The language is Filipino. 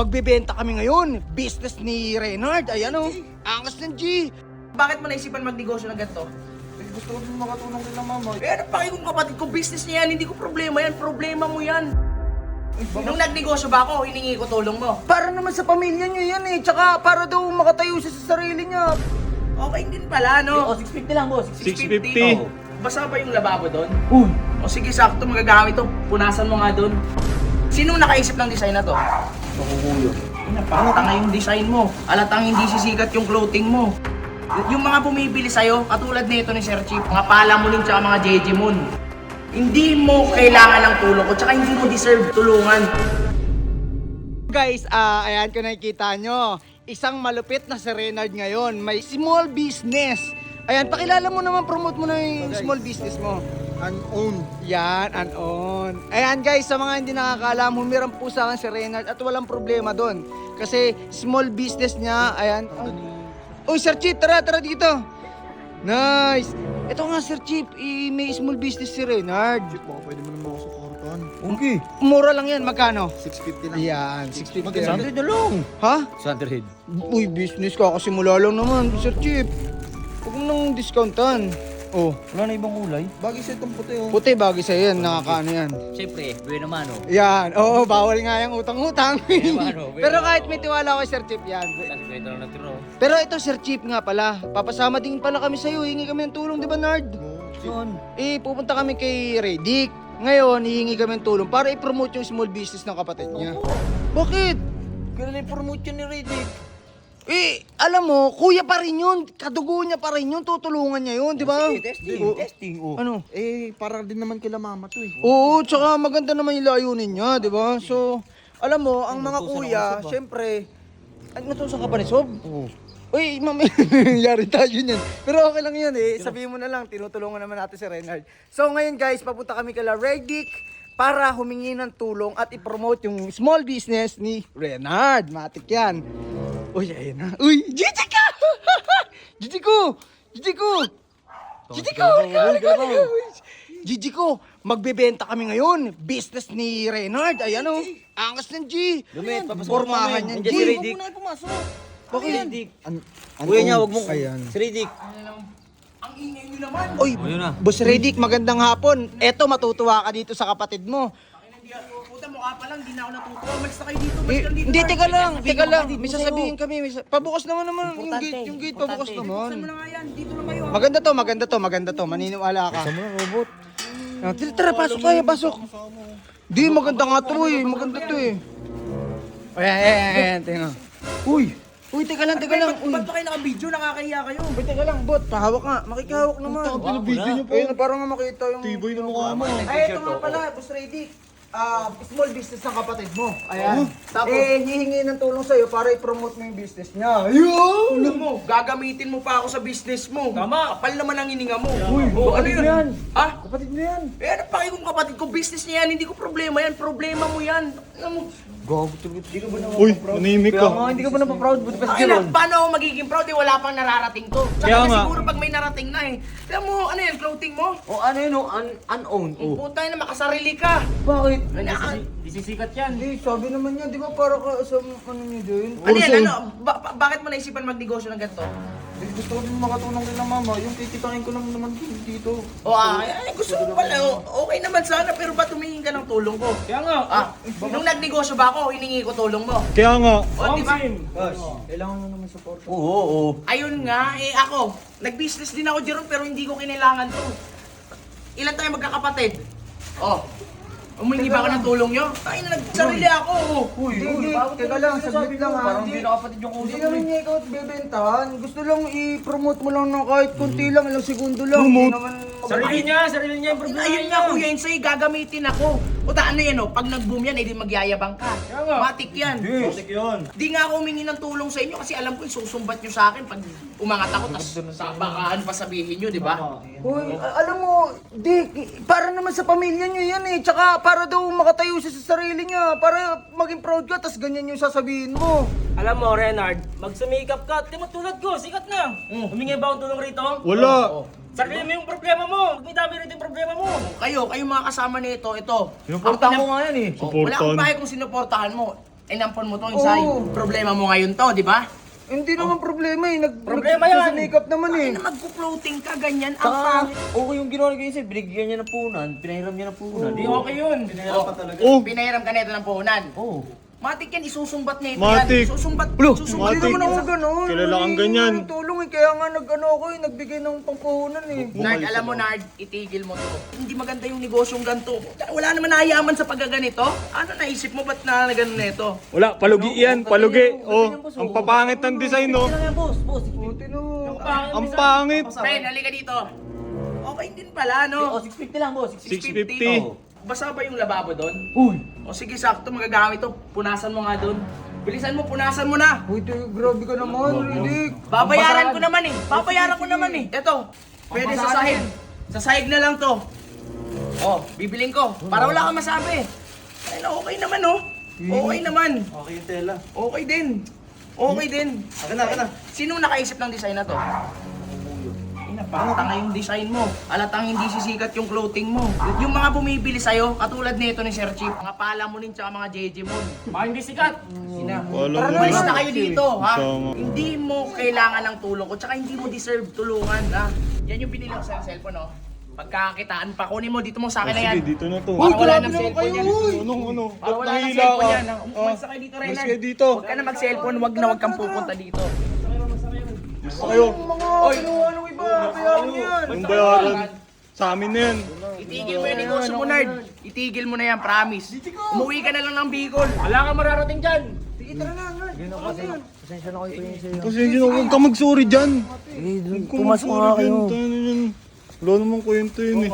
magbebenta kami ngayon. Business ni Renard. Ayan o. Angas ng G. Bakit mo naisipan magnegosyo ng ganito? Gusto ko din makatulong kay mama. Eh ano pa kung kapatid ko, business niya yan, hindi ko problema yan, problema mo yan. Nung nagnegosyo ba ako, hiningi ko tulong mo. Para naman sa pamilya niya yan eh. Tsaka para daw makatayo siya sa sarili niya. Okay din pala, no? 650 lang, boss. 650. Basa ba yung lababo doon? Uy. O sige, sakto, magagamit to. Punasan mo nga doon. Sinong nakaisip ng design na to? Nakukuyo. Napakatanga yung design mo. Alatang hindi sisikat yung clothing mo. Yung mga bumibili sa'yo, katulad nito ni Sir Chief, mga Palamulin tsaka mga Jejemon. Hindi mo kailangan ng tulong ko, tsaka hindi mo deserve tulungan. Guys, ayan kung nakikita nyo. Isang malupit na si Renard ngayon. May small business. Ayan, pakilala mo naman, promote mo na yung small business mo. Unowned. Yan, unowned. Ayan guys, sa mga hindi nakakaalam, humiram po sa akin si Renard at walang problema doon. Kasi small business niya, ayan. Uy, Sir Chief, tara dito. Nice. Ito nga, Sir Chief, may small business si Renard. Baka pwede mo naman ako supportan. Okay. Mura lang yan, magkano? 650 lang. Yan, 650. Magkano? na lang. Ha? 100. Uy, business ka, kasimula lang naman, Sir Chief. Huwag mo nang discountan. Oh, Wala na ibang kulay. Bagay sa itong puti oh. puti bagay sa'yo yan, nakakaano yan. Siyempre, buwan naman, oh. Yan, oo, bawal nga yung utang-utang. Mano, Pero kahit may tiwala ko, Sir Chief, yan. Kasi kwento lang natiro. Pero ito, Sir Chief nga pala, papasama din pala kami sa'yo, hingi kami ng tulong, di ba, Nard? Yun. Pupunta kami kay Redick. Ngayon, hihingi kami ng tulong para i-promote yung small business ng kapatid niya. Bakit? Kailan i-promote yun ni Riddick? Alam mo, kuya pa rin yun, kadugo niya pa rin yun, tutulungan niya yun, di ba? Testing, oh. Ano? Para din naman kila mama to eh. Oo, tsaka maganda naman yung layunin niya, di ba? So, alam mo, ang mga kuya, syempre, natusan ka pa ni Sob? Oo. Uy, mami, yari tayo niyan. Pero okay lang yun eh, sabihin mo na lang, tinutulungan naman natin si Renard. So ngayon guys, papunta kami kala Redick para humingi ng tulong at i-promote yung small business ni Renard. Matik yan. Uy, ayun na. Uy, Gigi ka! Gigi ko! Gigi ko! Gigi ko! Gigi ko, magbebenta kami ngayon. Business ni Renard. Ayan o. Angas ng G. Dumit, papasok Formahan kami. yan, Andiyan G. si Riddick. Huwag mo na pumasok. Bakit? Riddick. Kuya niya, wag mo. Ayan. Si Riddick. Ang ingay nyo naman. Oy, Ayun na. Boss Redick, magandang hapon. Eto, matutuwa ka dito sa kapatid mo. Puta, mukha pa lang, di na ako natutuwa. Malis na kayo dito, malis lang dito. Hindi, teka lang. kapatid mo May sa'yo. sasabihin kami. Pabukas naman yung Importante, gate. Yung gate, pabukas importante. naman. Saan mo na nga yan? Dito lang kayo. Maganda to. Maniniwala ka. Sama na, robot. Tara, pasok kayo, pasok. Di, maganda nga to eh. Maganda to eh. Ayan, tingnan. Uy, teka lang. Uy, Ba't ba kayo naka-video? Nakakahiya kayo. teka lang, bot. Pahawak nga. Makikihawak naman. Pinabidyo niyo Ayun, para nga makita yung... Tiboy na mukha mo. Ay, ito nga pala, Boss Redick. Small business ng kapatid mo. Ayan. Tapos, hihingi ng tulong sa'yo para i-promote mo yung business niya. Ayun! Alam mo, gagamitin mo pa ako sa business mo. Tama. Kapal naman ang hininga mo. Uy, ano kapatid mo yan. Ha? Kapatid mo yan. Eh, ano pa kayo kung kapatid ko? Business niya yan. Hindi ko problema yan. Problema mo yan. Alam mo, Uy, nanimik ka. Hindi ka ba napaproud? Buti pa si ay, Jeron. paano ako magiging proud? Eh, wala pang nararating to. Kaya Tsaka nga. siguro pag may narating na eh. Alam mo, ano yan, clothing mo? O ano yun, oh, unowned. Oh. Puta na, makasarili ka. Bakit? Ano Disisikat yan. Hindi, sabi naman niya, di ba para ka sa ano niya din? Ano yan, ano? Bakit mo naisipan magnegosyo ng ganito? Gusto ko din makatulong kay mama. Yung kikitain ko lang naman dito. O ay, gusto ko pala. Okay naman sana, pero ba't tumingin ka ng tulong ko? Kaya nga. Nung nagnegosyo ba ako, hiningi ko tulong mo. Kaya nga. O, di ba? Kailangan mo naman support. Oo. Ayun nga, ako, nag-business din ako Jeron, pero hindi ko kinailangan to. Ilan tayo magkakapatid? Oh, umingi ba ako ng tulong nyo? Tayo na nagsarili ako. Hindi, teka lang, saglit lang ha. Parang hindi nakapatid yung Hindi usap naman mo. niya ikaw bebentahan. Gusto lang i-promote mo lang ng kahit konti lang, ilang segundo lang. Hindi naman Sarili niya yung problema Ayun nga kuya, yun sa'yo, gagamitin ako. Puta, ano yan pag nag-boom yan, edi magyayabang ka. Matik yan. Musik yun. Di nga ako humingi ng tulong sa inyo kasi alam ko yung susumbat nyo sa akin pag umangat ako, tas bakaan pa sabihin nyo, di ba? Uy, alam mo, Dick, para naman sa pamilya niyo yan eh. Tsaka para daw makatayo siya sa sarili niya. Para maging proud ka, tas ganyan yung sasabihin mo. Alam mo, Renard, magsumikap ka. Di mo tulad ko, sikat na. Humingi ba akong tulong rito? Wala. Sarili mo yung problema mo. May dami rin yung problema mo. Kayo mga kasama nito, ito. Sinuportahan ko nga yan eh. Wala akong pahay kung sinuportahan mo. inampon mo to inside. Oo. Problema mo ngayon to, di ba? Hindi naman problema eh. Problema yan. Nagsisikap naman eh. Ay na magpo-floating ka, ganyan. Ang Saka, pangit. okay yung ginawa niya sa'yo, binigyan niya ng punan, pinahiram niya ng punan. Hindi okay yun. Pinahiram ka nito ng puhunan. Oo. Matik yan, isusumbat na ito Matik. yan. Susumbat, Hindi Matik. naman ako gano'n. Kilala kang ganyan. Ng tulong eh. Kaya nga nag-ano ako eh. Nagbigay ng pangpuhunan eh. Nard, alam mo Nard, itigil mo to. Hindi maganda yung negosyong ganito. Wala naman nayaman sa paggaganito. Ano naisip mo, ba't na ganun nito? Wala, palugi yan, palugi. Oh, ang papangit ng design, no? Kailan yan, boss? Boss, Buti no. Ang pangit. Friend, halika dito. Okay din pala, no? 650 lang, boss. 650. Basa ba yung lababo doon? Uy! O sige, sakto, magagamit to. Punasan mo nga doon. Bilisan mo, punasan mo na. Uy, grabe ka naman, Riddick. Babayaran ko naman eh. Babayaran ko naman eh. Ito, pwede sa sahig. Sa sahig na lang to. Oh, bibiling ko. Para wala kang masabi. Ay, okay naman oh. Okay naman. Okay yung tela. Okay din. Okay din. Akin na. Sino nakaisip ng design na to? Napakatanga yung design mo. Alatang hindi sisikat yung clothing mo. Yung mga bumibili sa'yo, katulad nito ni Sir Chief, mga palamunin tsaka mga JJ mo. Baka hindi sikat. Sina. Wala mo Umalis na. na kayo dito, ha? Tama. Hindi mo kailangan ng tulong ko, tsaka hindi mo deserve tulungan, ha? Yan yung binili ko sa'yo cellphone, no? Pagkakitaan pa, kunin mo, dito mo sa akin na yan. Sige, dito na to. Para wala grabe ng naman cellphone kayo, yan. uy. Ano? Para wala ng Nahila cellphone ka. yan. Umalis na kayo dito, Umalis Renan. kayo dito. Huwag ka na mag-cellphone, wag kang pupunta dito. Gusto kayo. Mga ano iba. Bayaran niyo yan. Yung bayaran. Sa amin na yan. Itigil mo yung negosyo mo, Nard. Itigil mo na yan, promise. Umuwi ka na lang ng Bicol. Wala kang mararating dyan. Sige, tara na. Nard. Pasensya na kayo po yun sa'yo. Kasi yun, huwag ka mag-sorry dyan. Pumasok nga kayo. Wala namang kwento yun eh.